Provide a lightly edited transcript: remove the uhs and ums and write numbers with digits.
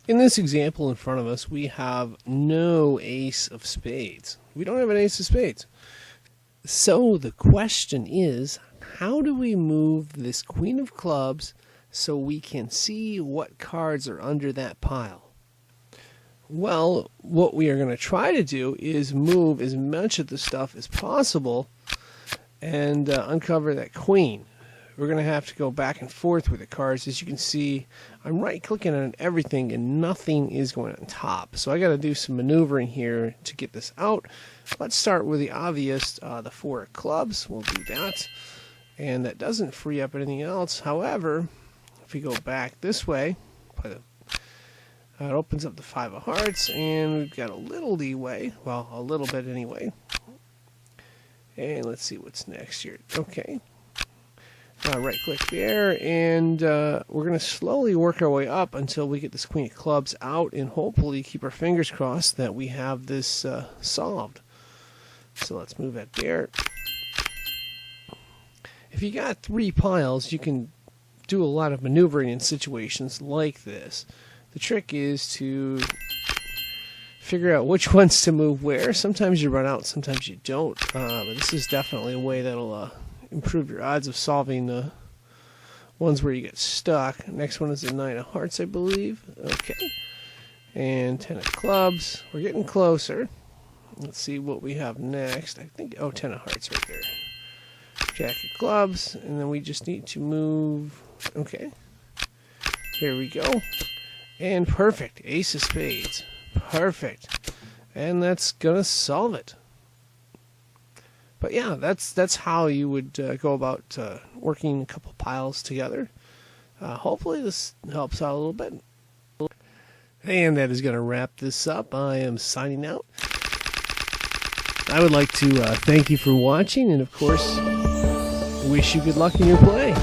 In this example in front of us, we have no ace of spades. We don't have an ace of spades. So the question is, how do we move this queen of clubs so we can see what cards are under that pile? Well, what we are going to try to do is move as much of the stuff as possible and uncover that queen. We're going to have to go back and forth with the cards. As you can see, I'm right-clicking on everything and nothing is going on top. So I got to do some maneuvering here to get this out. Let's start with the obvious, the 4 of clubs. We'll do that. And that doesn't free up anything else. However, if we go back this way, it opens up the 5 of hearts, and we've got a little leeway. Well, a little bit anyway. And let's see what's next here. Okay. Right-click there, and we're going to slowly work our way up until we get this queen of clubs out, and hopefully keep our fingers crossed that we have this solved. So let's move that there. If you got 3 piles, you can do a lot of maneuvering in situations like this. The trick is to figure out which ones to move where. Sometimes you run out, sometimes you don't. But this is definitely a way that'll improve your odds of solving the ones where you get stuck. Next one is the 9 of hearts, I believe. Okay. And 10 of clubs. We're getting closer. Let's see what we have next. I think, 10 of hearts right there. Jack of clubs. And then we just need to move. Okay. Here we go. And perfect. Ace of spades. Perfect. And that's going to solve it. But yeah, that's how you would go about working a couple piles together. Hopefully this helps out a little bit. And that is going to wrap this up. I am signing out. I would like to thank you for watching, and of course, wish you good luck in your play.